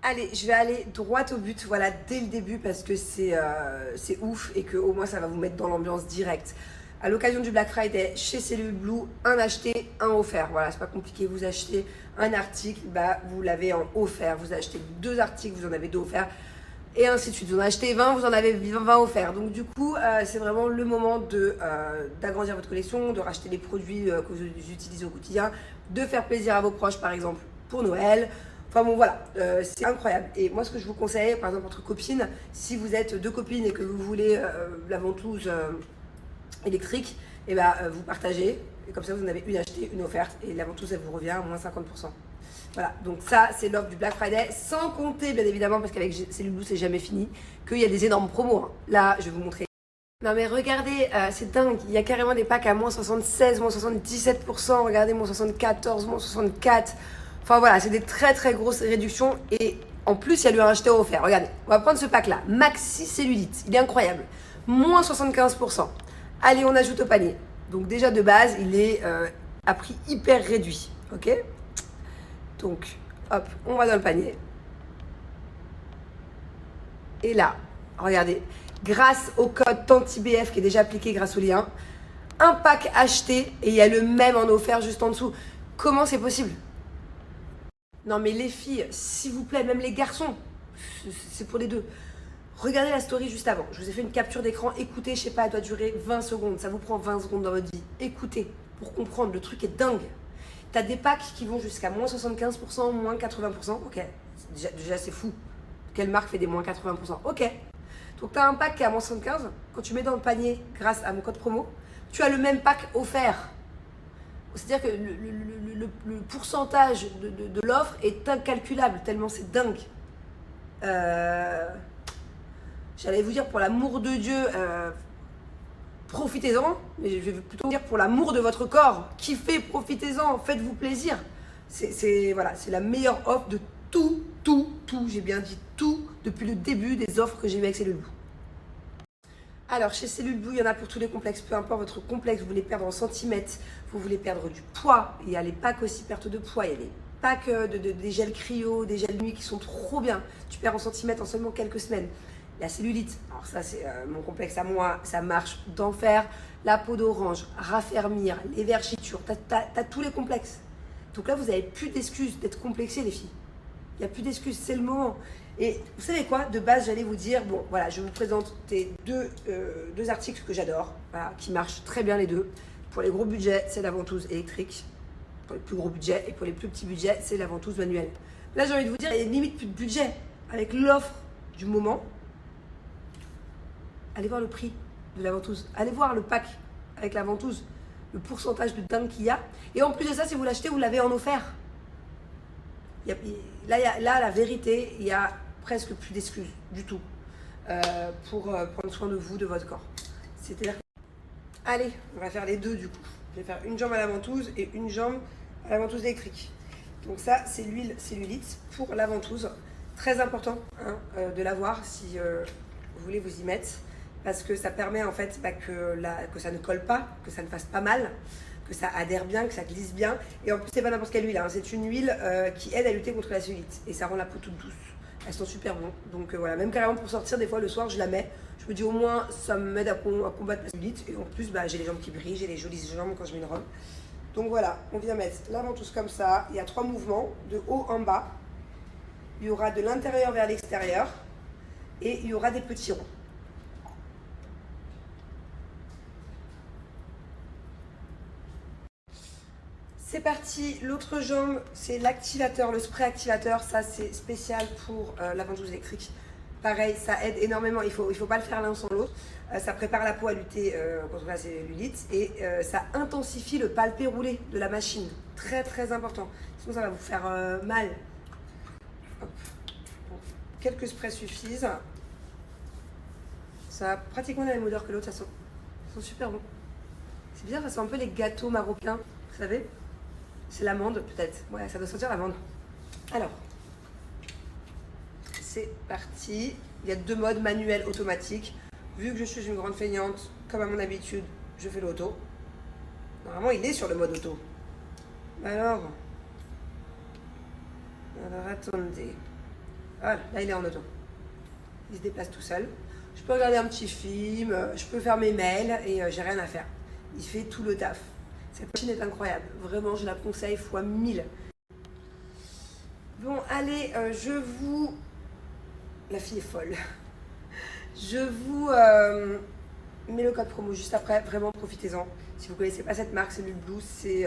Allez, je vais aller droit au but, voilà, dès le début parce que c'est ouf et que au moins ça va vous mettre dans l'ambiance directe. À l'occasion du Black Friday, chez Cellule Blue, un acheté, un offert. Voilà, c'est pas compliqué, vous achetez un article, bah, vous l'avez en offert. Vous achetez 2 articles, vous en avez 2 offerts. Et ainsi de suite. Vous en achetez 20, vous en avez 20 offerts. Donc du coup, c'est vraiment le moment d'agrandir votre collection, de racheter les produits que vous utilisez au quotidien, de faire plaisir à vos proches, par exemple, pour Noël. Enfin bon, voilà, c'est incroyable. Et moi, ce que je vous conseille, par exemple, entre copines, si vous êtes 2 copines et que vous voulez la ventouse électrique, et ben, vous partagez. Et comme ça, vous en avez une achetée, une offerte. Et la ventouse, elle vous revient à moins 50%. Voilà, donc ça, c'est l'offre du Black Friday. Sans compter, bien évidemment, parce qu'avec Cellule Blue, c'est jamais fini, qu'il y a des énormes promos. Hein. Là, je vais vous montrer. Non mais regardez, c'est dingue, il y a carrément des packs à moins 76, moins 77%, regardez, moins 74, moins 64. Enfin voilà, c'est des très très grosses réductions et en plus il y a lui un acheteur offert. Regardez, on va prendre ce pack là, Maxi Cellulite, il est incroyable, moins 75%. Allez, on ajoute au panier. Donc déjà de base, il est à prix hyper réduit, ok? Donc hop, on va dans le panier. Et là, regardez, grâce au code TANTIBF qui est déjà appliqué grâce au lien, un pack acheté et il y a le même en offert juste en dessous. Comment c'est possible? Non mais les filles, s'il vous plaît, même les garçons, c'est pour les deux. Regardez la story juste avant. Je vous ai fait une capture d'écran. Écoutez, je sais pas, elle doit durer 20 secondes. Ça vous prend 20 secondes dans votre vie. Écoutez, pour comprendre, le truc est dingue. T'as des packs qui vont jusqu'à moins 75%, moins 80%. Ok, déjà c'est fou. Quelle marque fait des moins 80%? Ok. Donc tu as un pack qui est à moins 75. Quand tu mets dans le panier, grâce à mon code promo, tu as le même pack offert. C'est-à-dire que le pourcentage de l'offre est incalculable, tellement c'est dingue. J'allais vous dire, pour l'amour de Dieu, profitez-en. Mais je vais plutôt dire pour l'amour de votre corps. Kiffez, profitez-en, faites-vous plaisir. Voilà, c'est la meilleure offre de tout. J'ai bien dit tout depuis le début des offres que j'ai eues avec Cellule Blue. Alors, chez Cellule Blue, il y en a pour tous les complexes. Peu importe votre complexe, vous voulez perdre en centimètres, vous voulez perdre du poids. Il y a les packs aussi perte de poids. Il y a les packs des gels cryo, des gels nuit qui sont trop bien. Tu perds en centimètres en seulement quelques semaines. La cellulite, alors ça c'est mon complexe à moi, ça marche d'enfer. La peau d'orange, raffermir, les vergitures, t'as tous les complexes. Donc là, vous n'avez plus d'excuses d'être complexés, les filles. Il n'y a plus d'excuses, c'est le moment. Et vous savez quoi? De base, j'allais vous dire, bon, voilà, je vous présente deux articles que j'adore, voilà, qui marchent très bien les deux. Pour les gros budgets, c'est la ventouse électrique. Pour les plus gros budgets, et pour les plus petits budgets, c'est la ventouse manuelle. Là, j'ai envie de vous dire, il y a limite plus de budget. Avec l'offre du moment, allez voir le prix de la ventouse. Allez voir le pack avec la ventouse, le pourcentage de dingue qu'il y a. Et en plus de ça, si vous l'achetez, vous l'avez en offert. Là, la vérité, il y a presque plus d'excuses du tout pour prendre soin de vous, de votre corps. C'est-à-dire, allez, on va faire les deux du coup. Je vais faire une jambe à la ventouse et une jambe à la ventouse électrique. Donc ça, c'est l'huile cellulite pour la ventouse. Très important hein, de l'avoir si vous voulez vous y mettre. Parce que ça permet en fait que ça ne colle pas, que ça ne fasse pas mal, que ça adhère bien, que ça glisse bien. Et en plus, c'est pas n'importe quelle huile, hein. C'est une huile qui aide à lutter contre la cellulite. Et ça rend la peau toute douce. Elles sont super bonnes. Donc voilà, même carrément pour sortir, des fois le soir, je la mets. Je me dis au moins, ça m'aide à combattre la cellulite. Et en plus, j'ai les jambes qui brillent, j'ai les jolies jambes quand je mets une robe. Donc voilà, on vient mettre la ventouse comme ça. Il y a 3 mouvements, de haut en bas. Il y aura de l'intérieur vers l'extérieur. Et il y aura des petits ronds. C'est parti, l'autre jambe, c'est l'activateur, le spray activateur. Ça, c'est spécial pour la ventouse électrique. Pareil, ça aide énormément. Il faut pas le faire l'un sans l'autre. Ça prépare la peau à lutter contre la cellulite et ça intensifie le palpé roulé de la machine. Très, très important. Sinon, ça va vous faire mal. Hop. Bon, quelques sprays suffisent. Ça a pratiquement la même odeur que l'autre, ça sent. Ils sont super bons. C'est bizarre, ça sent un peu les gâteaux marocains, vous savez? C'est l'amande peut-être. Ouais, ça doit sentir l'amande. Alors, c'est parti. Il y a 2 modes, manuel, automatique. Vu que je suis une grande feignante, comme à mon habitude, je fais l'auto. Normalement, il est sur le mode auto. Alors attendez. Voilà, là il est en auto. Il se déplace tout seul. Je peux regarder un petit film, je peux faire mes mails et j'ai rien à faire. Il fait tout le taf. Cette machine est incroyable. Vraiment, je la conseille fois 1000. Bon, allez, La fille est folle. Je vous mets le code promo juste après. Vraiment, profitez-en. Si vous ne connaissez pas cette marque, Cellule Blue, c'est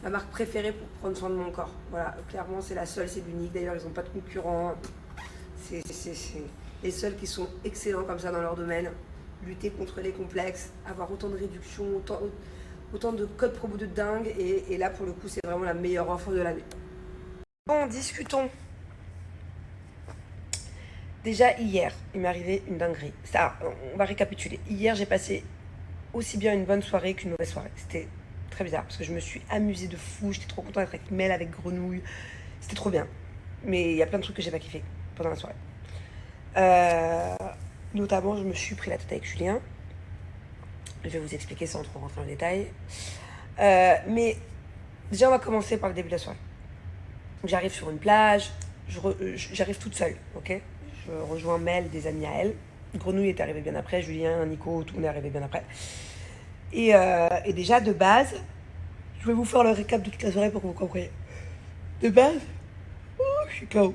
ma marque préférée pour prendre soin de mon corps. Voilà, clairement, c'est la seule, c'est l'unique. D'ailleurs, ils n'ont pas de concurrents. C'est les seuls qui sont excellents comme ça dans leur domaine. Lutter contre les complexes, avoir autant de réductions, autant de codes promo de dingue. Et là, pour le coup, c'est vraiment la meilleure offre de l'année. Bon, discutons. Déjà, hier, il m'est arrivé une dinguerie. Ça, on va récapituler. Hier, j'ai passé aussi bien une bonne soirée qu'une mauvaise soirée. C'était très bizarre parce que je me suis amusée de fou. J'étais trop contente d'être avec Mel, avec Grenouille. C'était trop bien. Mais il y a plein de trucs que j'ai pas kiffé pendant la soirée. Notamment, je me suis pris la tête avec Julien. Je vais vous expliquer sans trop rentrer dans le détail. Mais déjà, on va commencer par le début de la soirée. J'arrive sur une plage. J'arrive toute seule, ok? Je rejoins Mel, des amis à elle. Grenouille est arrivé bien après. Julien, Nico, tout le monde est arrivé bien après. Et déjà, de base, je vais vous faire le récap de toute la soirée pour que vous compreniez. De base, je suis KO.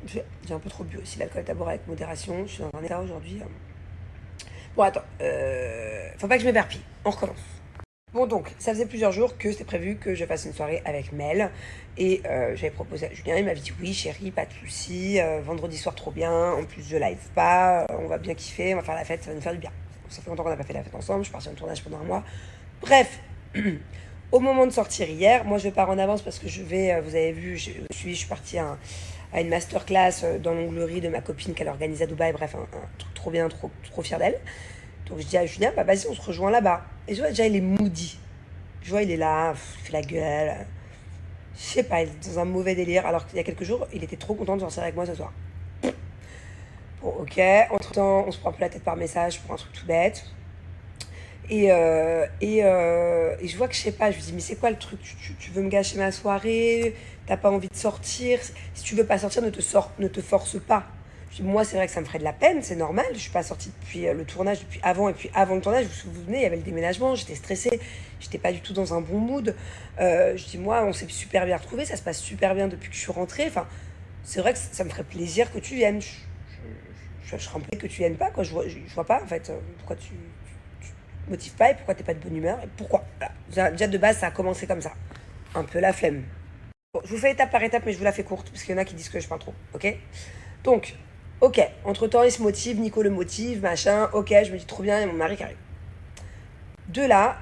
J'ai un peu trop bu aussi. L'alcool est à boire avec modération. Je suis dans un état aujourd'hui. Bon, attends. Faut pas que je m'éparpille. On recommence. Bon, donc, ça faisait plusieurs jours que c'était prévu que je fasse une soirée avec Mel. Et j'avais proposé à Julien. Il m'avait dit oui, chérie, pas de soucis. Vendredi soir, trop bien. En plus, je live pas. On va bien kiffer. On va faire la fête. Ça va nous faire du bien. Ça fait longtemps qu'on n'a pas fait la fête ensemble. Je suis partie en tournage pendant un mois. Bref. Au moment de sortir hier, moi je pars en avance parce que je vais, vous avez vu, je suis partie à une masterclass dans l'onglerie de ma copine qu'elle organise à Dubaï, bref, un truc trop bien, trop fière d'elle. Donc je dis à Julien, bah vas-y, on se rejoint là-bas. Et je vois déjà, il est moody. Je vois, il est là, il fait la gueule. Je sais pas, il est dans un mauvais délire, alors qu'il y a quelques jours, il était trop content de sortir avec moi ce soir. Bon, ok, entre-temps, on se prend un peu la tête par message pour un truc tout bête. Et je vois que je sais pas, je lui dis mais c'est quoi le truc, tu veux me gâcher ma soirée, t'as pas envie de sortir, si tu veux pas sortir ne te force pas. Je dis moi c'est vrai que ça me ferait de la peine, c'est normal, je suis pas sortie depuis le tournage, depuis avant, et puis avant le tournage, vous vous souvenez, il y avait le déménagement, j'étais stressée, j'étais pas du tout dans un bon mood. Je dis moi on s'est super bien retrouvés, ça se passe super bien depuis que je suis rentrée, enfin c'est vrai que ça me ferait plaisir que tu viennes, je serais embêtée que tu viennes pas, quoi, je vois pas en fait, pourquoi tu motive pas et pourquoi t'es pas de bonne humeur et pourquoi. Voilà. Déjà de base ça a commencé comme ça. Un peu la flemme. Bon, je vous fais étape par étape mais je vous la fais courte parce qu'il y en a qui disent que je parle trop. Ok? Donc, ok, entre temps il se motive, Nico le motive, machin, ok, je me dis trop bien, il y a mon mari qui arrive. De là,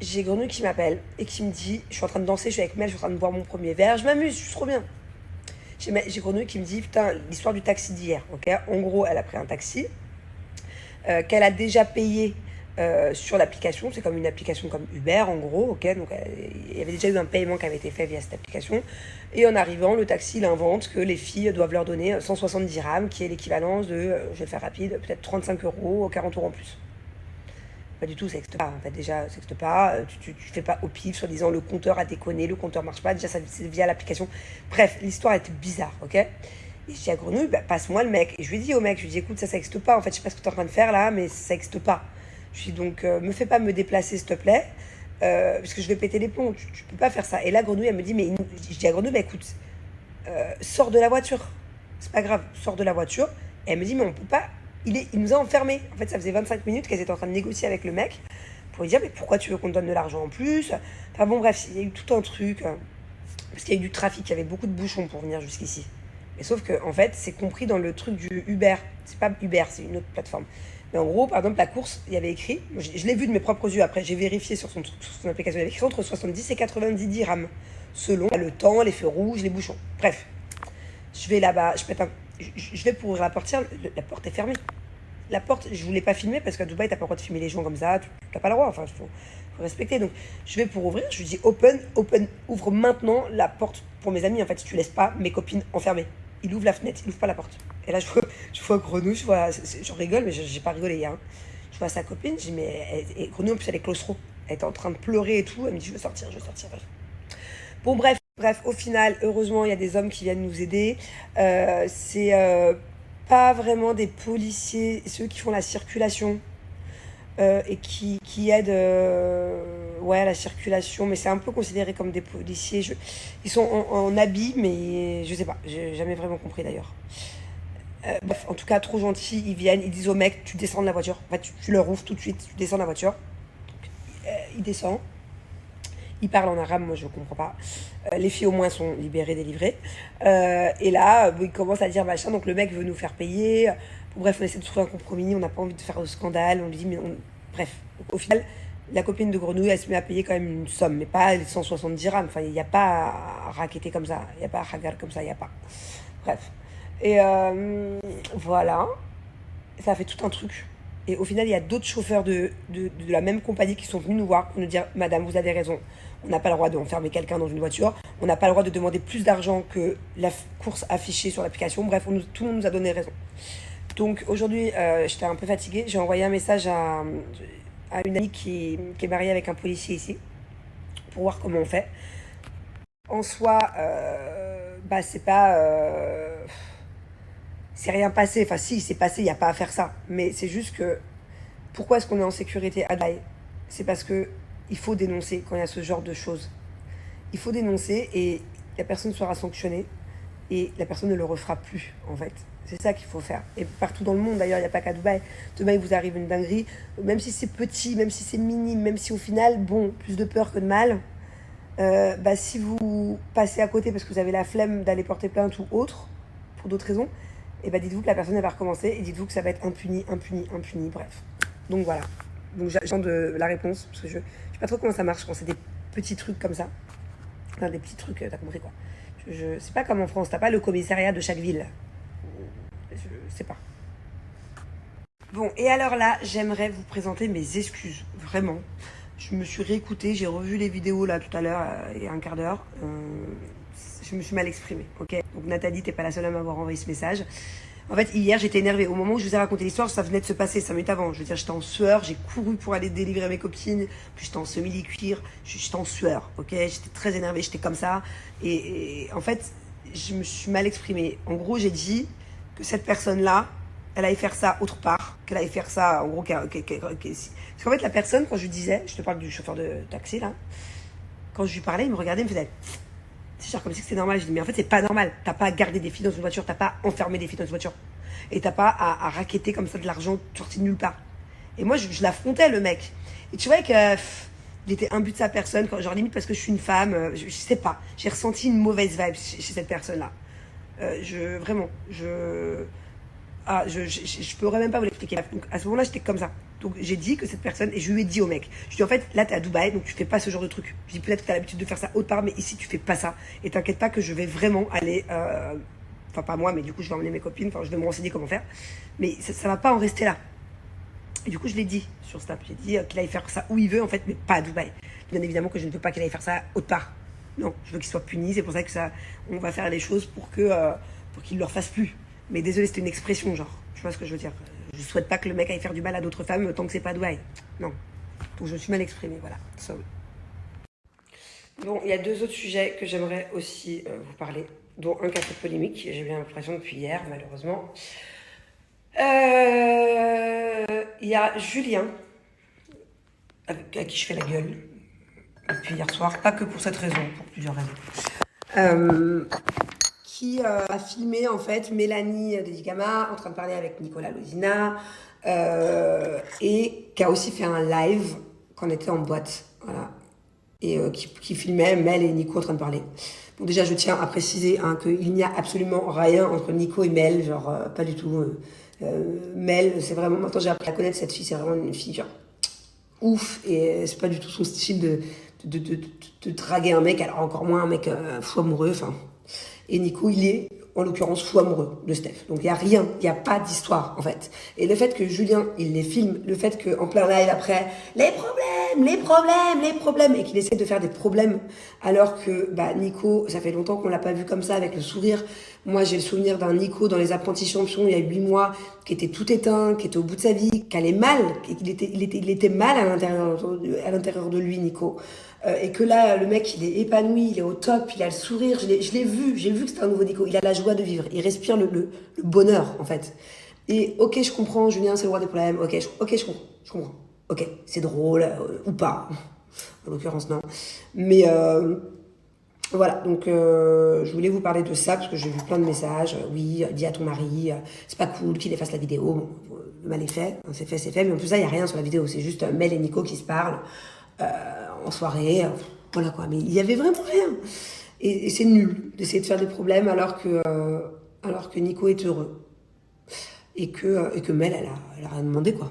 j'ai Grenouille qui m'appelle et qui me dit, je suis en train de danser, je suis avec Mel, je suis en train de boire mon premier verre, je m'amuse, je suis trop bien. J'ai Grenouille qui me dit, putain, l'histoire du taxi d'hier, ok? En gros, elle a pris un taxi qu'elle a déjà payé sur l'application, c'est comme une application comme Uber en gros, ok, donc il y avait déjà eu un paiement qui avait été fait via cette application, et en arrivant, le taxi il invente que les filles doivent leur donner 170 dirhams, qui est l'équivalent de, je vais le faire rapide, peut-être 35 euros, 40 euros en plus. Pas du tout, ça n'existe pas, en fait, déjà, ça n'existe pas, tu fais pas au pif, soit disant le compteur a déconné, le compteur marche pas, déjà c'est via l'application, bref, l'histoire était bizarre, ok. Et je dis à Grenouille, bah, passe-moi le mec, et je lui dis au mec, je lui dis écoute, ça n'existe pas, en fait, je sais pas ce que tu es en train de faire là, mais ça n'existe pas. Je suis donc, me fais pas me déplacer, s'il te plaît, parce que je vais péter les plombs. Tu peux pas faire ça. Et là, Grenouille, elle me dit, mais je dis à Grenouille, bah écoute, sors de la voiture. C'est pas grave, sors de la voiture. Et elle me dit, mais on peut pas. Il nous a enfermés. En fait, ça faisait 25 minutes qu'elles étaient en train de négocier avec le mec pour lui dire, mais pourquoi tu veux qu'on te donne de l'argent en plus? Enfin bon, bref, il y a eu tout un truc. Parce qu'il y a eu du trafic, il y avait beaucoup de bouchons pour venir jusqu'ici. Mais sauf que, en fait, c'est compris dans le truc du Uber. C'est pas Uber, c'est une autre plateforme. Mais en gros, par exemple, la course, il y avait écrit, je l'ai vu de mes propres yeux après, j'ai vérifié sur son application, il y avait écrit entre 70 et 90 dirhams, selon le temps, les feux rouges, les bouchons. Bref, je vais là-bas, je vais pour ouvrir la portière, la porte est fermée. La porte, je voulais pas filmer parce qu'à Dubaï, t'as pas le droit de filmer les gens comme ça, t'as pas le droit, enfin, faut respecter. Donc, je vais pour ouvrir, je lui dis open, ouvre maintenant la porte pour mes amis. En fait, si tu laisses pas mes copines enfermées. Il ouvre la fenêtre, il ouvre pas la porte. Et là, je vois Grenouille, je rigole, mais j'ai pas rigolé hier. Hein. Je vois sa copine, je dis, mais et Grenouille, en plus, elle est claustro. Elle était en train de pleurer et tout. Elle me dit, je veux sortir. Bref. Bon, bref. Bref, au final, heureusement, il y a des hommes qui viennent nous aider. C'est pas vraiment des policiers, ceux qui font la circulation et qui aident ouais, à la circulation, mais c'est un peu considéré comme des policiers. Ils sont en habit, mais je sais pas, j'ai jamais vraiment compris d'ailleurs. Bref, en tout cas, trop gentils, ils viennent, ils disent au mec, tu descends de la voiture. En fait, tu leur ouvres tout de suite, tu descends de la voiture. Il descend, il parle en arabe, moi je comprends pas. Les filles au moins sont libérées, délivrées. Et là, il commence à dire machin, donc le mec veut nous faire payer. Bref, on essaie de trouver un compromis, on n'a pas envie de faire de scandale, on lui dit, mais bref. Donc, au final, la copine de Grenouille, elle se met à payer quand même une somme, mais pas les 170 dirhams. Enfin, il n'y a pas à raqueter comme ça, il n'y a pas à hagar comme ça, il n'y a pas. Bref. Et voilà, ça fait tout un truc. Et au final, il y a d'autres chauffeurs de la même compagnie qui sont venus nous voir pour nous dire, Madame, vous avez raison, on n'a pas le droit d'enfermer quelqu'un dans une voiture, on n'a pas le droit de demander plus d'argent que la course affichée sur l'application. Bref, tout le monde nous a donné raison. Donc aujourd'hui, j'étais un peu fatiguée. J'ai envoyé un message à une amie qui est mariée avec un policier ici pour voir comment on fait. En soi, bah c'est pas... c'est rien passé. Enfin si, c'est passé, il n'y a pas à faire ça. Mais c'est juste que... Pourquoi est-ce qu'on est en sécurité à Dubaï? C'est parce que il faut dénoncer quand il y a ce genre de choses. Il faut dénoncer et la personne sera sanctionnée et la personne ne le refera plus, en fait. C'est ça qu'il faut faire. Et partout dans le monde, d'ailleurs, il n'y a pas qu'à Dubaï. Demain, il vous arrive une dinguerie, même si c'est petit, même si c'est minime, même si au final, bon, plus de peur que de mal, bah, si vous passez à côté parce que vous avez la flemme d'aller porter plainte ou autre, pour d'autres raisons, et bah dites-vous que la personne elle va recommencer et dites-vous que ça va être impuni, impuni, impuni, bref. Donc voilà. Donc j'attends de la réponse, parce que je sais pas trop comment ça marche quand c'est des petits trucs comme ça. Enfin, des petits trucs, t'as compris quoi. C'est pas comme en France, t'as pas le commissariat de chaque ville. Je sais pas. Bon, et alors là, j'aimerais vous présenter mes excuses, vraiment. Je me suis réécoutée, j'ai revu les vidéos là tout à l'heure, il y a un quart d'heure. Je me suis mal exprimée, ok? Donc Nathalie, t'es pas la seule à m'avoir envoyé ce message. En fait, hier, j'étais énervée. Au moment où je vous ai raconté l'histoire, ça venait de se passer 5 minutes avant. Je veux dire, j'étais en sueur, j'ai couru pour aller délivrer mes copines, puis j'étais en semi-cuir, j'étais en sueur, ok? J'étais très énervée, j'étais comme ça. Et en fait, je me suis mal exprimée. En gros, j'ai dit que cette personne-là, elle allait faire ça autre part, qu'elle allait faire ça, en gros, parce qu'en fait, la personne, quand je lui disais, je te parle du chauffeur de taxi, là, quand je lui parlais, il me regardait, il me faisait... C'est genre comme si c'était normal. Je dis, mais en fait, c'est pas normal. T'as pas à garder des filles dans une voiture, t'as pas à enfermer des filles dans une voiture. Et t'as pas à raqueter comme ça de l'argent sorti de nulle part. Et moi, je l'affrontais, le mec. Et tu vois il était imbu de sa personne, quand, genre limite parce que je suis une femme, je sais pas. J'ai ressenti une mauvaise vibe chez cette personne-là. Vraiment, je pourrais même pas vous l'expliquer. Donc à ce moment-là, j'étais comme ça. Donc j'ai dit que cette personne, et je lui ai dit au mec, je lui ai dit en fait, là t'es à Dubaï, donc tu fais pas ce genre de truc. Je dis peut-être que t'as l'habitude de faire ça autre part, mais ici tu fais pas ça. Et t'inquiète pas que je vais vraiment aller, enfin pas moi, mais du coup je vais emmener mes copines, enfin je vais me renseigner comment faire. Mais ça va pas en rester là. Et du coup je l'ai dit sur Snap, j'ai dit qu'il aille faire ça où il veut en fait, mais pas à Dubaï. Bien évidemment que je ne veux pas qu'il aille faire ça autre part. Non, je veux qu'il soit puni, c'est pour ça que on va faire les choses pour qu'il ne le refasse plus. Mais désolé, c'était une expression, genre. Tu vois ce que je veux dire? Je souhaite pas que le mec aille faire du mal à d'autres femmes tant que c'est pas Dubaï. Non. Donc je me suis mal exprimée, voilà. Sorry. Bon, il y a deux autres sujets que j'aimerais aussi vous parler, dont un qui a fait polémique, j'ai bien l'impression depuis hier, malheureusement. Il y a Julien, à qui je fais la gueule, depuis hier soir, pas que pour cette raison, pour plusieurs raisons. Qui a filmé en fait Mélanie Dedigama en train de parler avec Nicolas Lozina et qui a aussi fait un live quand on était en boîte, voilà, et qui filmait Mel et Nico en train de parler. Bon, déjà je tiens à préciser qu'il n'y a absolument rien entre Nico et Mel, genre pas du tout. Mel, c'est vraiment, maintenant j'ai appris à connaître cette fille, c'est vraiment une fille genre ouf, et c'est pas du tout son style de draguer un mec, alors encore moins un mec fou amoureux, enfin. Et Nico, il est, en l'occurrence, fou amoureux de Steph. Donc il n'y a rien, il n'y a pas d'histoire, en fait. Et le fait que Julien, il les filme, le fait qu'en plein live après, les problèmes, les problèmes, les problèmes, et qu'il essaie de faire des problèmes, alors que bah, Nico, ça fait longtemps qu'on l'a pas vu comme ça, avec le sourire. Moi, j'ai le souvenir d'un Nico dans les apprentis champions, il y a 8 mois, qui était tout éteint, qui était au bout de sa vie, qui allait mal, il était mal à l'intérieur de lui, Nico. et que là, le mec, il est épanoui, il est au top, il a le sourire. Je l'ai vu, j'ai vu que c'était un nouveau Nico. Il a la joie de vivre, il respire le bonheur, en fait. Et ok, je comprends, Julien, c'est le roi des problèmes. Ok, je comprends. Ok, c'est drôle, ou pas. En l'occurrence, non. Mais voilà, donc je voulais vous parler de ça parce que j'ai vu plein de messages. Oui, dis à ton mari, c'est pas cool qu'il efface la vidéo. Bon, le mal est fait, c'est fait, c'est fait. Mais en plus, là, il n'y a rien sur la vidéo. C'est juste Mel et Nico qui se parlent en soirée. Voilà quoi. Mais il y avait vraiment rien. Et c'est nul d'essayer de faire des problèmes alors que Nico est heureux. Et que Mel, elle a rien demandé quoi.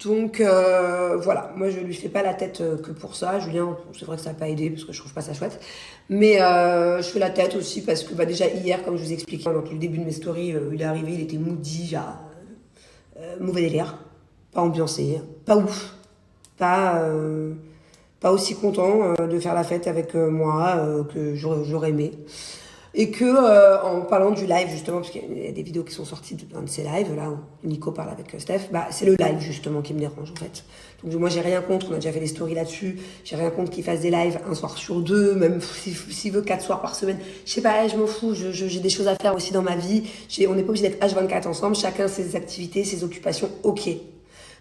Donc voilà, moi je lui fais pas la tête que pour ça. Julien, c'est vrai que ça n'a pas aidé parce que je trouve pas ça chouette. Mais je fais la tête aussi parce que déjà hier, comme je vous expliquais dans tout le début de mes stories, il est arrivé, il était moody, genre, mauvais délire, pas ambiancé, pas ouf, pas aussi content de faire la fête avec moi que j'aurais aimé. Et que, en parlant du live, justement, parce qu'il y a des vidéos qui sont sorties d'un de ces lives, là où Nico parle avec Steph, bah, c'est le live, justement, qui me dérange, en fait. Donc, moi, j'ai rien contre, on a déjà fait des stories là-dessus, j'ai rien contre qu'il fasse des lives un soir sur deux, même s'il veut 4 soirs par semaine. Je sais pas, je m'en fous, j'ai des choses à faire aussi dans ma vie. On n'est pas obligé d'être H24 ensemble, chacun ses activités, ses occupations, ok.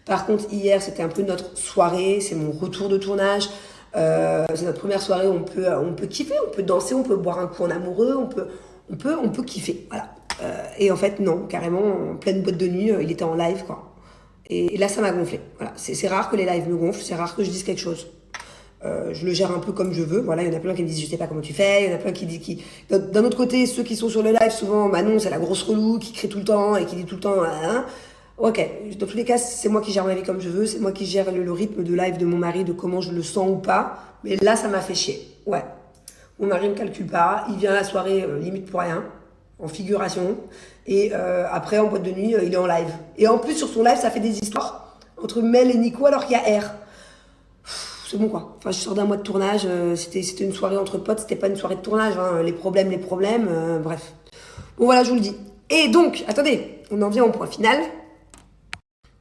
Par contre, hier, c'était un peu notre soirée, c'est mon retour de tournage. C'est notre première soirée où on peut kiffer, on peut danser, on peut boire un coup en amoureux, on peut kiffer, voilà. Et en fait, non, carrément, en pleine boîte de nuit, il était en live, quoi. Et là, ça m'a gonflé. Voilà. C'est rare que les lives me gonflent, c'est rare que je dise quelque chose. Je le gère un peu comme je veux. Voilà, il y en a plein qui me disent je sais pas comment tu fais, il y en a plein qui disent d'un autre côté, ceux qui sont sur le live, souvent, bah non, c'est la grosse relou qui crie tout le temps et qui dit tout le temps, hein. Ok, dans tous les cas, c'est moi qui gère ma vie comme je veux, c'est moi qui gère le rythme de live de mon mari, de comment je le sens ou pas. Mais là, ça m'a fait chier. Ouais. Mon mari ne me calcule pas, il vient à la soirée limite pour rien, en figuration. Et après, en boîte de nuit, il est en live. Et en plus, sur son live, ça fait des histoires entre Mel et Nico alors qu'il y a R. C'est bon quoi. Enfin, je sors d'un mois de tournage, c'était une soirée entre potes, c'était pas une soirée de tournage. Hein. Les problèmes, bref. Bon voilà, je vous le dis. Et donc, attendez, on en vient au point final.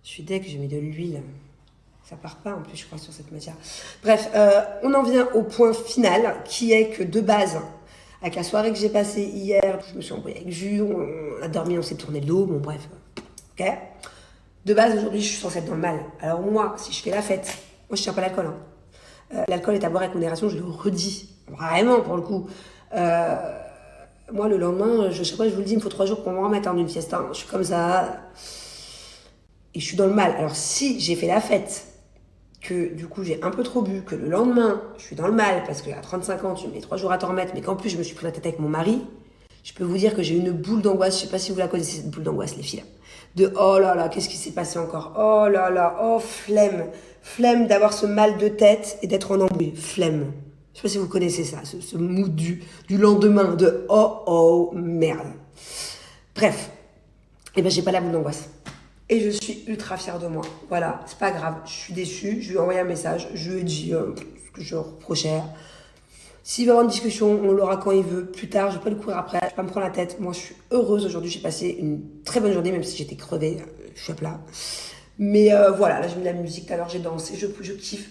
Je suis deg, j'ai mis de l'huile. Ça part pas en plus, je crois, sur cette matière. Bref, on en vient au point final, qui est que de base, avec la soirée que j'ai passée hier, je me suis embrouillée avec Jules, on a dormi, on s'est tourné le dos, bon bref. Ok. De base, aujourd'hui, je suis censée être dans le mal. Alors moi, si je fais la fête, moi je tiens pas l'alcool. Hein. L'alcool est à boire avec modération, je le redis. Vraiment, pour le coup. Moi, le lendemain, je sais pas, je vous le dis, il me faut 3 jours pour me remettre d'une fiesta. Hein. Je suis comme ça. Et je suis dans le mal. Alors si j'ai fait la fête, que du coup j'ai un peu trop bu, que le lendemain je suis dans le mal parce qu'à 35 ans tu mets 3 jours à t'en remettre, mais qu'en plus je me suis pris la tête avec mon mari, je peux vous dire que j'ai une boule d'angoisse. Je sais pas si vous la connaissez cette boule d'angoisse les filles. De oh là là, qu'est-ce qui s'est passé encore? Oh là là, oh flemme d'avoir ce mal de tête et d'être en embrouille, flemme. Je sais pas si vous connaissez ça, ce mood du lendemain de oh merde. Bref, et ben j'ai pas la boule d'angoisse. Et je suis ultra fière de moi. Voilà, c'est pas grave. Je suis déçue. Je lui ai envoyé un message. Je lui ai dit ce que je reprochais. S'il veut avoir une discussion, on l'aura quand il veut. Plus tard, je vais pas le courir après. Je vais pas me prendre la tête. Moi, je suis heureuse aujourd'hui. J'ai passé une très bonne journée, même si j'étais crevée. Je suis à plat. Mais voilà, là, j'ai mis la musique. Tout à l'heure, j'ai dansé. Je kiffe.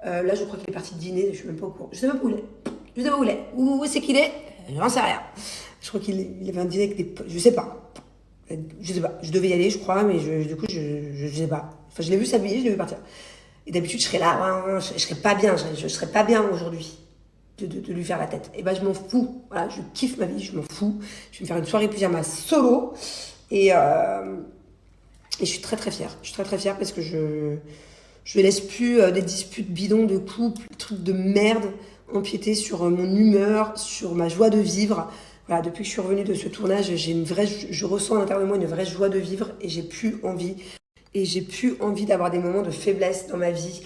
Là, je crois qu'il est parti dîner. Je suis même pas au courant. Je sais même pas où il est. Je sais pas où il est. Où c'est qu'il est? J'en sais rien. Je crois qu'il avait un dîner avec des potes. Je sais pas. Je sais pas, je devais y aller, je crois, mais du coup, je sais pas. Enfin, je l'ai vu s'habiller, je l'ai vu partir. Et d'habitude, je serais là, je serais pas bien, je serais pas bien aujourd'hui de lui faire la tête. Et ben, je m'en fous. Voilà, je kiffe ma vie, je m'en fous. Je vais me faire une soirée pyjama solo. Et je suis très très fière. Je suis très très fière parce que je laisse plus des disputes bidons de couple, des trucs de merde empiéter sur mon humeur, sur ma joie de vivre. Voilà, depuis que je suis revenue de ce tournage, je ressens à l'intérieur de moi une vraie joie de vivre et j'ai plus envie d'avoir des moments de faiblesse dans ma vie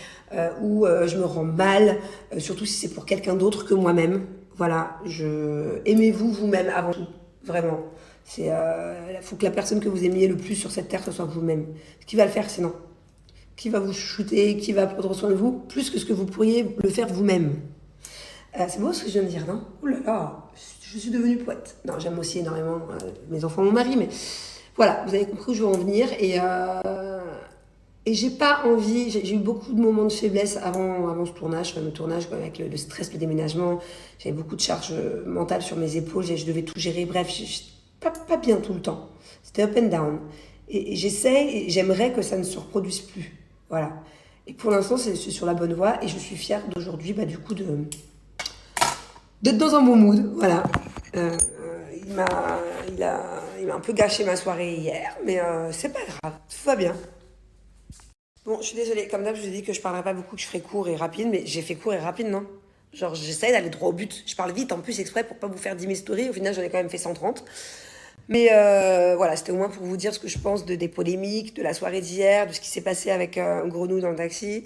où je me rends mal, surtout si c'est pour quelqu'un d'autre que moi-même. Voilà, aimez-vous vous-même avant tout, vraiment. Il faut que la personne que vous aimiez le plus sur cette terre, ce soit vous-même. Ce qui va le faire, c'est non. Qui va vous shooter, qui va prendre soin de vous, plus que ce que vous pourriez le faire vous-même. C'est beau ce que je viens de dire, non? Ouh là là, je suis devenue poète. Non, j'aime aussi énormément mes enfants, mon mari, mais voilà, vous avez compris où je veux en venir. Et j'ai pas envie, j'ai eu beaucoup de moments de faiblesse avant ce tournage, le tournage avec le stress, le déménagement. J'avais beaucoup de charges mentales sur mes épaules, je devais tout gérer. Bref, pas bien tout le temps. C'était up and down. Et j'essaie, et j'aimerais que ça ne se reproduise plus. Voilà. Et pour l'instant, je suis sur la bonne voie et je suis fière d'aujourd'hui, du coup, d'être dans un bon mood. Voilà. Il m'a un peu gâché ma soirée hier, mais c'est pas grave, tout va bien. Bon, je suis désolée, comme d'hab, je vous ai dit que je parlerai pas beaucoup, que je ferai court et rapide, mais j'ai fait court et rapide, non? Genre, j'essaie d'aller droit au but. Je parle vite en plus exprès pour pas vous faire 10 000 stories. Au final, j'en ai quand même fait 130. Mais voilà, c'était au moins pour vous dire ce que je pense des polémiques, de la soirée d'hier, de ce qui s'est passé avec Grenouille dans le taxi,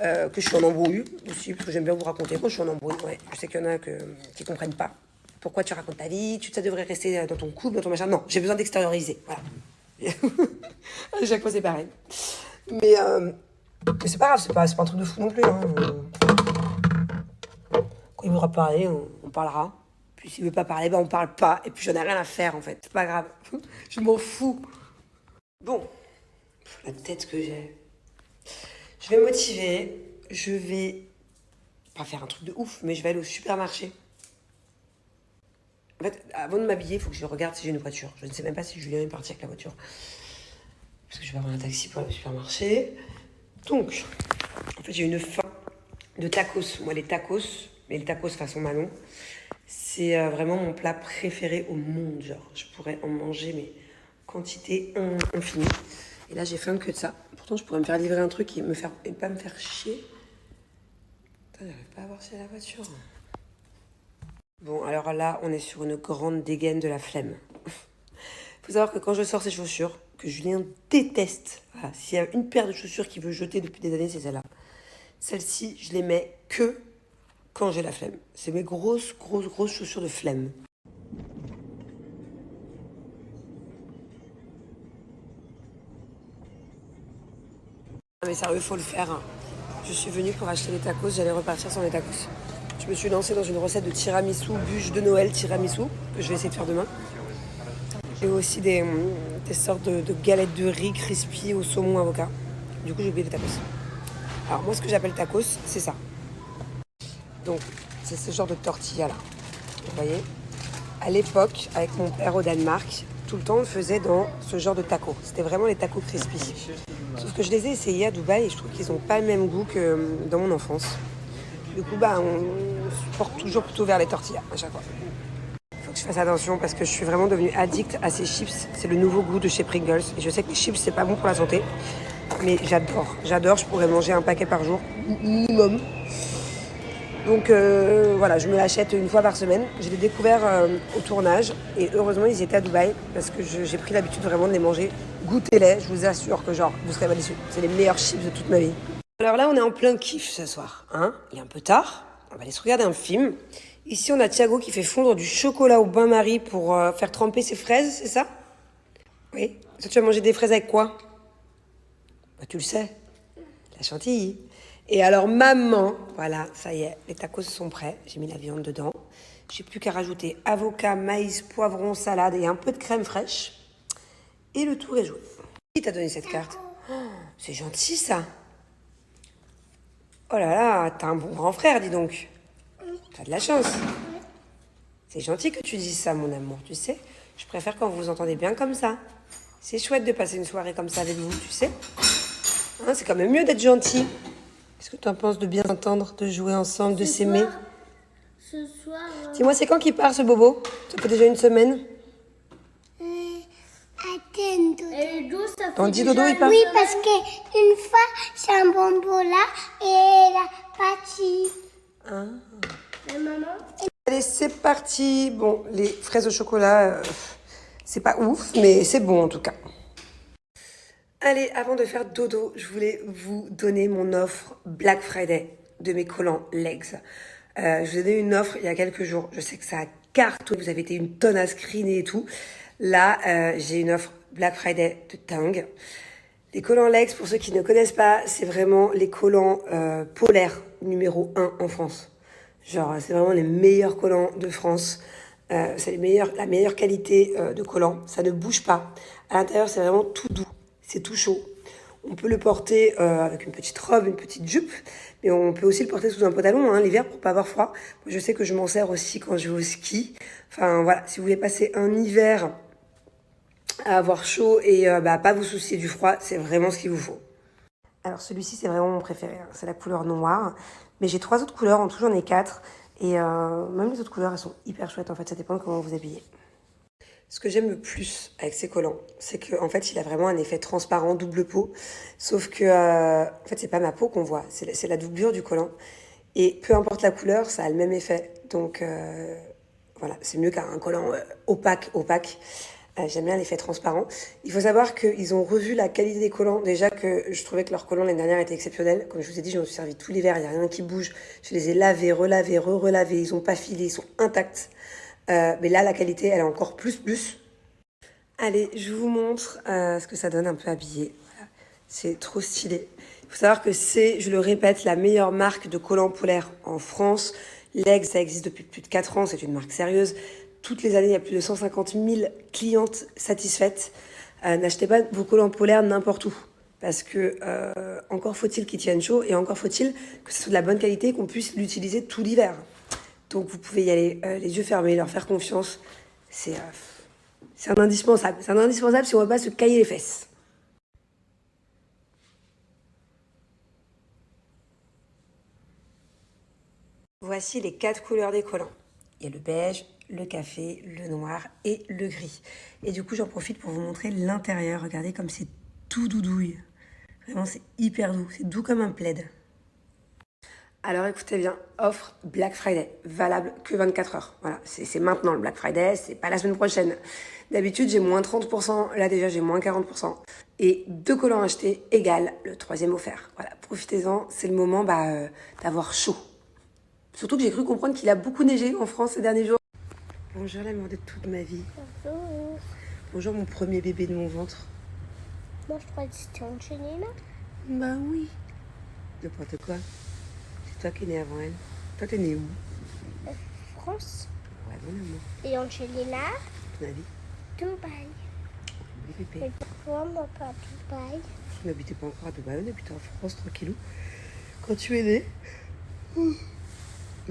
que je suis en embrouille aussi, parce que j'aime bien vous raconter quand je suis en embrouille. Ouais, je sais qu'il y en a qui comprennent pas. Pourquoi tu racontes ta vie? Ça devrait rester dans ton couple, dans ton machin. Non, j'ai besoin d'extérioriser. Voilà. À chaque fois, c'est pareil. Mais c'est pas grave, c'est pas un truc de fou non plus. Hein. Quand il voudra parler, on parlera. Puis s'il veut pas parler, on parle pas. Et puis j'en ai rien à faire en fait. C'est pas grave. Je m'en fous. Bon, la tête que j'ai. Je vais me motiver. Je vais pas faire un truc de ouf, mais je vais aller au supermarché. En fait, avant de m'habiller, il faut que je regarde si j'ai une voiture. Je ne sais même pas si Julien est parti avec la voiture. Parce que je vais avoir un taxi pour aller au supermarché. Donc, en fait, j'ai une faim de tacos. Moi, les tacos, mais les tacos façon Manon, c'est vraiment mon plat préféré au monde. Genre, je pourrais en manger, mais quantité infinie. Et là, j'ai faim que de ça. Pourtant, je pourrais me faire livrer un truc et pas me faire chier. Putain, j'arrive pas à voir si y a la voiture. Bon, alors là, on est sur une grande dégaine de la flemme. Faut savoir que quand je sors ces chaussures, que Julien déteste, voilà, s'il y a une paire de chaussures qu'il veut jeter depuis des années, c'est celle-là. Celle-ci, je les mets que quand j'ai la flemme. C'est mes grosses chaussures de flemme. Mais sérieux, il faut le faire. Hein. Je suis venue pour acheter les tacos, j'allais repartir sans les tacos. Je me suis lancée dans une recette de tiramisu, bûche de Noël tiramisu, que je vais essayer de faire demain. Et aussi des sortes de galettes de riz crispy au saumon avocat. Du coup, j'ai oublié les tacos. Alors moi, ce que j'appelle tacos, c'est ça. Donc, c'est ce genre de tortilla là. Vous voyez? À l'époque, avec mon père au Danemark, tout le temps, on le faisait dans ce genre de tacos. C'était vraiment les tacos crispy. Sauf que je les ai essayés à Dubaï et je trouve qu'ils n'ont pas le même goût que dans mon enfance. Du coup, on se porte toujours plutôt vers les tortillas à chaque fois. Faut que je fasse attention parce que je suis vraiment devenue addict à ces chips. C'est le nouveau goût de chez Pringles. Et je sais que les chips, c'est pas bon pour la santé. Mais j'adore. Je pourrais manger un paquet par jour, minimum. Donc voilà, je me l'achète une fois par semaine. Je l'ai découvert au tournage et heureusement ils étaient à Dubaï parce que j'ai pris l'habitude vraiment de les manger. Goûtez-les, je vous assure que vous serez pas déçus. C'est les meilleurs chips de toute ma vie. Alors là, on est en plein kiff ce soir. Hein, il est un peu tard, on va aller se regarder un film. Ici, on a Thiago qui fait fondre du chocolat au bain-marie pour faire tremper ses fraises, c'est ça? Oui. Toi, tu vas manger des fraises avec quoi? Tu le sais, la chantilly. Et alors maman, voilà, ça y est, les tacos sont prêts. J'ai mis la viande dedans. J'ai plus qu'à rajouter avocat, maïs, poivron, salade et un peu de crème fraîche. Et le tour est joué. Qui t'a donné cette carte? Oh, c'est gentil ça. Oh là là, t'as un bon grand frère, dis donc. T'as de la chance. C'est gentil que tu dises ça, mon amour, tu sais. Je préfère quand vous vous entendez bien comme ça. C'est chouette de passer une soirée comme ça avec vous, tu sais. Hein, c'est quand même mieux d'être gentil. Qu'est-ce que tu en penses de bien s'entendre, de jouer ensemble, de s'aimer? Ce soir... Dis-moi, c'est quand qu'il part ce bobo? Ça fait déjà une semaine? Attends, Dodo. T'en dis Dodo, il part? Oui, parce qu'une fois, c'est un bonbon là et elle a parti. Ah. La maman? Allez, c'est parti. Bon, les fraises au chocolat, c'est pas ouf, mais c'est bon en tout cas. Allez, avant de faire dodo, je voulais vous donner mon offre Black Friday de mes collants Legs. Je vous ai donné une offre il y a quelques jours. Je sais que ça a cartonné, vous avez été une tonne à screener et tout. Là, j'ai une offre Black Friday de dingue. Les collants Legs, pour ceux qui ne connaissent pas, c'est vraiment les collants polaires numéro 1 en France. Genre, c'est vraiment les meilleurs collants de France. C'est la meilleure qualité de collants. Ça ne bouge pas. À l'intérieur, c'est vraiment tout doux. C'est tout chaud. On peut le porter avec une petite robe, une petite jupe, mais on peut aussi le porter sous un pantalon hein, l'hiver pour pas avoir froid. Moi, je sais que je m'en sers aussi quand je vais au ski. Enfin voilà, si vous voulez passer un hiver à avoir chaud et pas vous soucier du froid, c'est vraiment ce qu'il vous faut. Alors celui-ci, c'est vraiment mon préféré, hein. C'est la couleur noire. Mais j'ai 3 autres couleurs, en tout j'en ai 4. Et même les autres couleurs, elles sont hyper chouettes en fait, ça dépend de comment vous habillez. Ce que j'aime le plus avec ces collants, c'est qu'en fait, il a vraiment un effet transparent, double peau. Sauf que, en fait, c'est pas ma peau qu'on voit, c'est la doublure du collant. Et peu importe la couleur, ça a le même effet. Donc, voilà, c'est mieux qu'un collant opaque. J'aime bien l'effet transparent. Il faut savoir qu'ils ont revu la qualité des collants. Déjà que je trouvais que leurs collants l'année dernière étaient exceptionnels. Comme je vous ai dit, j'en suis servi tout l'hiver, il n'y a rien qui bouge. Je les ai lavés, relavés, relavés. Ils n'ont pas filé, ils sont intacts. Mais là, la qualité, elle est encore plus. Allez, je vous montre ce que ça donne un peu habillé. Voilà. C'est trop stylé. Il faut savoir que c'est, je le répète, la meilleure marque de collants polaires en France. L'Egg, ça existe depuis plus de 4 ans, c'est une marque sérieuse. Toutes les années, il y a plus de 150 000 clientes satisfaites. N'achetez pas vos collants polaires n'importe où. Parce que encore faut-il qu'ils tiennent chaud et encore faut-il que ce soit de la bonne qualité et qu'on puisse l'utiliser tout l'hiver. Donc vous pouvez y aller les yeux fermés, leur faire confiance. C'est un indispensable. C'est un indispensable si on ne veut pas se cailler les fesses. Voici les 4 couleurs des collants. Il y a le beige, le café, le noir et le gris. Et du coup, j'en profite pour vous montrer l'intérieur. Regardez comme c'est tout doudouille. Vraiment, c'est hyper doux. C'est doux comme un plaid. Alors écoutez bien, offre Black Friday, valable que 24 heures. Voilà, c'est maintenant le Black Friday, c'est pas la semaine prochaine. D'habitude, j'ai moins 30%, là déjà j'ai moins 40%. Et 2 collants achetés égale le 3e offert. Voilà, profitez-en, c'est le moment d'avoir chaud. Surtout que j'ai cru comprendre qu'il a beaucoup neigé en France ces derniers jours. Bonjour l'amour de toute ma vie. Bonjour. Bonjour mon premier bébé de mon ventre. Moi, je crois que c'était Angelina. Bah oui. N'importe quoi. C'est toi qui es née avant elle. Toi t'es née où? France. Ouais, mon amour. Et Angelina, Ton avis? Dubaï. Oui, bébé. Mais pourquoi on va pas à Dubaï? Tu n'habitais pas encore à Dubaï, on habitait en France tranquillou. Quand tu es née, on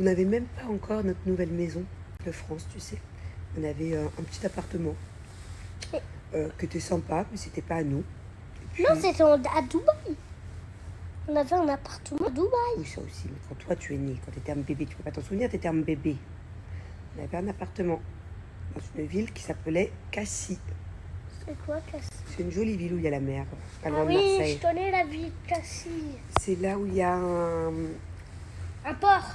n'avait même pas encore notre nouvelle maison de France, tu sais. On avait un petit appartement qui était sympa, mais c'était pas à nous. Et puis, Non, c'était à Dubaï. On avait un appartement à Dubaï. oui, ça aussi. Mais quand toi tu es née, quand tu étais un bébé, tu peux pas t'en souvenir, tu étais un bébé. On avait un appartement dans une ville qui s'appelait Cassis. C'est quoi, Cassis? C'est une jolie ville où il y a la mer, pas loin Ah de oui, Marseille. je connais la ville de Cassis. C'est là où il y a un... Un port.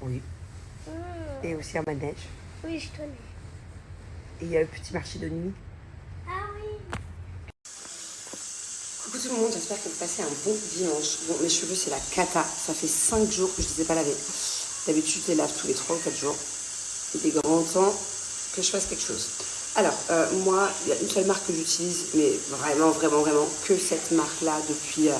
Oui, et aussi un manège. Oui, je connais. Et il y a le petit marché de nuit. Ah oui. Coucou tout le monde, j'espère que vous passez un bon dimanche. Bon, mes cheveux, c'est la cata. Ça fait 5 jours que je ne les ai pas lavés. D'habitude, je les lave tous les 3 ou 4 jours. Il est grand temps que je fasse quelque chose. Alors, moi, il y a une seule marque que j'utilise, mais vraiment, que cette marque-là depuis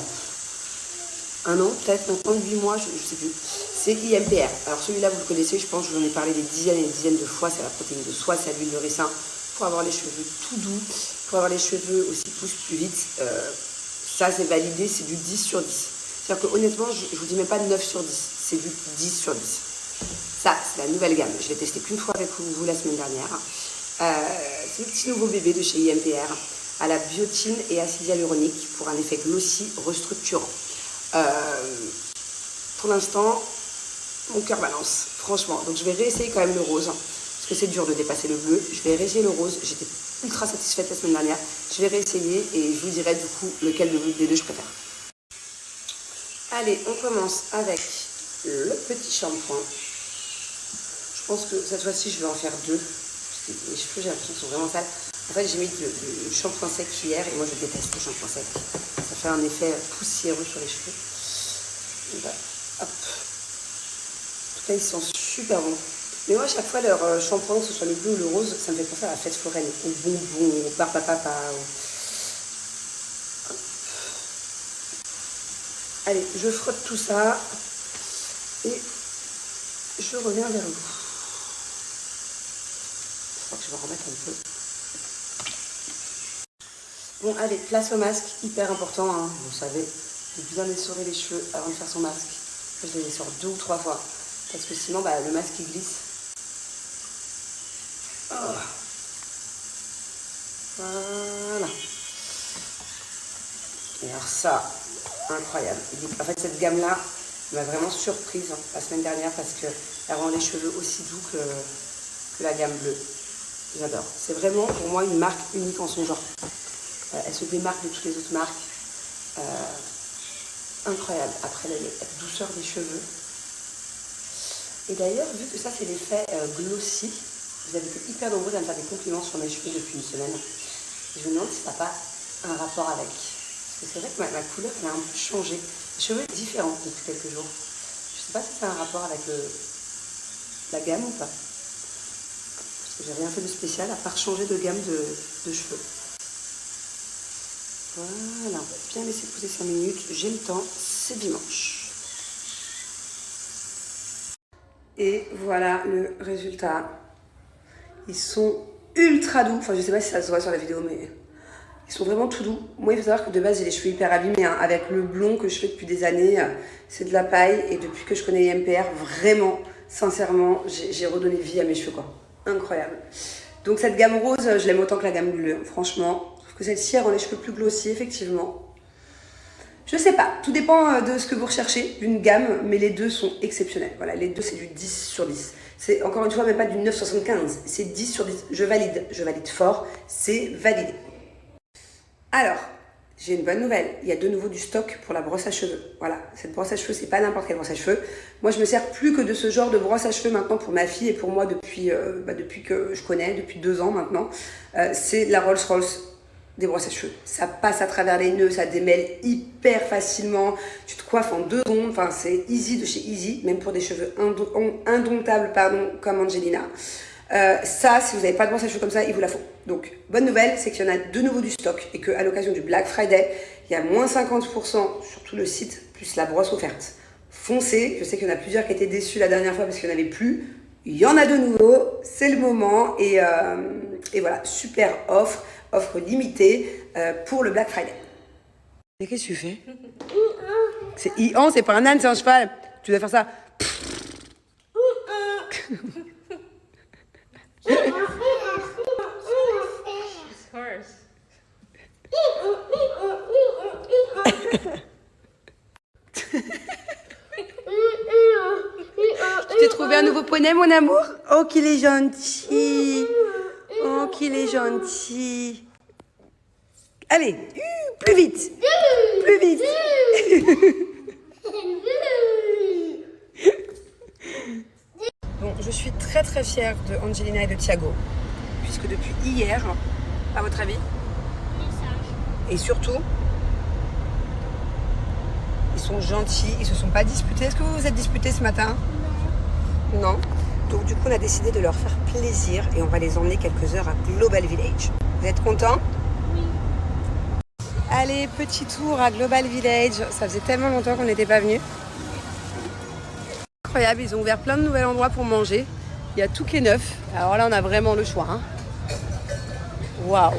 un an, peut-être maintenant 8 mois, je ne sais plus. C'est IMPR. Alors celui-là, vous le connaissez, je pense, je vous en ai parlé des dizaines et des dizaines de fois. C'est la protéine de soie, c'est l'huile de ricin pour avoir les cheveux tout doux, pour avoir les cheveux aussi poussent plus vite. Ça, c'est validé, c'est du 10 sur 10. C'est-à-dire que honnêtement, je vous dis même pas 9 sur 10, c'est du 10 sur 10. Ça, c'est la nouvelle gamme. Je l'ai testé qu'une fois avec vous la semaine dernière. C'est le petit nouveau bébé de chez IMPR à la biotine et acide hyaluronique pour un effet glossy restructurant. Pour l'instant, mon cœur balance, franchement. Donc je vais réessayer quand même le rose, parce que c'est dur de dépasser le bleu. Je vais réessayer le rose, j'étais ultra satisfaite la semaine dernière. Je vais réessayer et je vous dirai du coup lequel des deux je préfère. Allez, on commence avec le petit shampoing. Je pense que cette fois-ci, je vais en faire 2. Parce que mes cheveux, j'ai l'impression qu'ils sont vraiment sales. En fait, j'ai mis du shampoing sec hier et moi, je déteste le shampoing sec. Ça fait un effet poussiéreux sur les cheveux. Voilà. Hop. En tout cas, ils sont super bons. Mais moi, à chaque fois, leur shampoing, que ce soit le bleu ou le rose, ça me fait penser à la fête foraine, au bonbon, au barbe à papa. Allez, je frotte tout ça et je reviens vers vous. Je crois que je vais remettre un peu. Bon, allez, place au masque, hyper important, hein, vous savez, de bien essorer les cheveux avant de faire son masque. Je les essore 2 ou 3 fois, parce que sinon, bah, le masque, il glisse. Oh. Voilà. Et alors ça, incroyable. En fait, cette gamme-là m'a vraiment surprise hein, la semaine dernière, parce qu'elle rend les cheveux aussi doux que la gamme bleue. J'adore. C'est vraiment, pour moi, une marque unique en son genre. Elle se démarque de toutes les autres marques. Incroyable. Après, la douceur des cheveux. Et d'ailleurs, vu que ça, c'est l'effet glossy, vous avez été hyper nombreux à me faire des compliments sur mes cheveux depuis une semaine. Je me demande si ça n'a pas un rapport avec. Parce que c'est vrai que ma couleur, elle a un peu changé. Les cheveux sont différents depuis quelques jours. Je ne sais pas si ça a un rapport avec la gamme ou pas. Parce que j'ai rien fait de spécial à part changer de gamme de cheveux. Voilà, on va bien laisser poser 5 minutes. J'ai le temps, c'est dimanche. Et voilà le résultat. Ils sont ultra doux. Enfin, je sais pas si ça se voit sur la vidéo, mais ils sont vraiment tout doux. Moi, il faut savoir que de base, j'ai les cheveux hyper abîmés. Hein. Avec le blond que je fais depuis des années, c'est de la paille. Et depuis que je connais IMPR, vraiment, sincèrement, j'ai redonné vie à mes cheveux, quoi. Incroyable. Donc, cette gamme rose, je l'aime autant que la gamme bleue, franchement. Sauf que celle-ci, elle rend les cheveux plus glossy, effectivement. Je sais pas, tout dépend de ce que vous recherchez, d'une gamme, mais les deux sont exceptionnels. Voilà, les deux, c'est du 10 sur 10. C'est encore une fois même pas du 9,75, c'est 10 sur 10. Je valide fort, c'est validé. Alors, j'ai une bonne nouvelle, il y a de nouveau du stock pour la brosse à cheveux. Voilà, cette brosse à cheveux, c'est pas n'importe quelle brosse à cheveux. Moi, je me sers plus que de ce genre de brosse à cheveux maintenant pour ma fille et pour moi depuis que je connais, depuis 2 ans maintenant. C'est la Rolls-Royce des brosses à cheveux. Ça passe à travers les nœuds, ça démêle hyper facilement. Tu te coiffes en 2 secondes. Enfin, c'est Easy de chez Easy, même pour des cheveux indomptables, comme Angelina. Ça, si vous n'avez pas de brosse à cheveux comme ça, il vous la faut. Donc, bonne nouvelle, c'est qu'il y en a de nouveau du stock et qu'à l'occasion du Black Friday, il y a moins 50% sur tout le site, plus la brosse offerte. Foncez, je sais qu'il y en a plusieurs qui étaient déçus la dernière fois parce qu'il n'y en avait plus. Il y en a de nouveau, c'est le moment et voilà, super offre limitée pour le Black Friday. Et qu'est-ce que tu fais? C'est Ian, c'est pas un âne, c'est un cheval. Tu dois faire ça. Tu t'es trouvé un nouveau poney, mon amour? Oh, qu'il est gentil. Oh, qu'il est gentil. Allez, plus vite. Plus vite. Bon, je suis très très fière de Angelina et de Thiago. Puisque depuis hier, à votre avis? Et surtout, ils sont gentils, ils se sont pas disputés. Est-ce que vous vous êtes disputés ce matin? Non. Donc du coup, on a décidé de leur faire plaisir et on va les emmener quelques heures à Global Village. Vous êtes contents? Oui. Allez, petit tour à Global Village. Ça faisait tellement longtemps qu'on n'était pas venus. Incroyable, ils ont ouvert plein de nouveaux endroits pour manger. Il y a tout qui est neuf. Alors là, on a vraiment le choix. Hein. Waouh!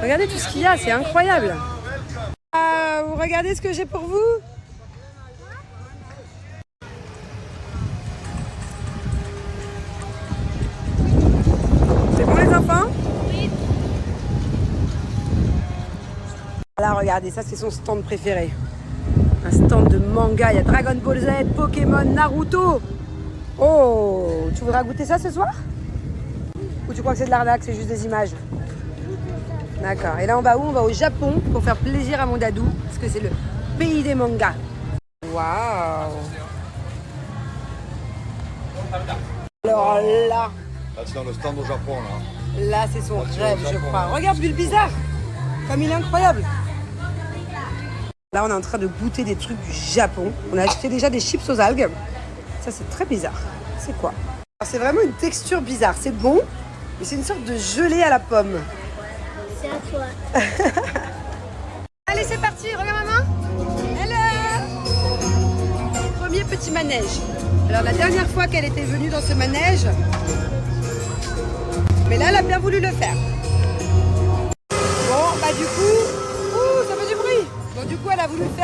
Regardez tout ce qu'il y a, c'est incroyable. Ah, vous regardez ce que j'ai pour vous? C'est bon les enfants? Oui. Là, regardez, ça c'est son stand préféré. Un stand de manga, il y a Dragon Ball Z, Pokémon, Naruto. Oh, tu voudras goûter ça ce soir? Ou tu crois que c'est de l'arnaque, c'est juste des images? D'accord. Et là, on va où? On va au Japon pour faire plaisir à mon dadou, parce que c'est le pays des mangas. Waouh! Alors là... Là, c'est dans le stand au Japon, là. Là, c'est son rêve, je crois. Regarde, Bulle Bizarre! Comme il est incroyable! Là, on est en train de goûter des trucs du Japon. On a acheté déjà des chips aux algues. Ça, c'est très bizarre. C'est quoi? C'est vraiment une texture bizarre. C'est bon, mais c'est une sorte de gelée à la pomme. C'est à toi. Allez, c'est parti. Regarde maman. Hello. Premier petit manège. Alors, la dernière fois qu'elle était venue dans ce manège, mais là, elle a bien voulu le faire. Bon, bah du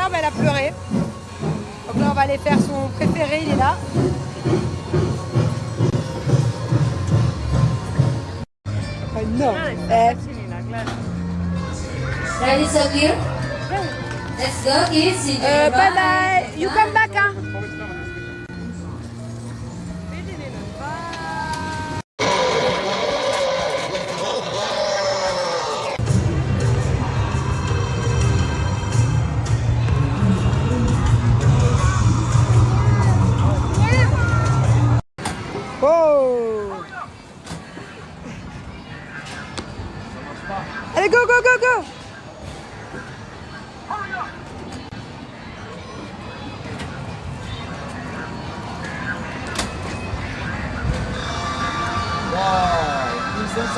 l'heure, elle a pleuré. Donc là, on va aller faire son préféré, il est là. Oh non. Ready, so clear? Let's go, kids. Bye bye. You come back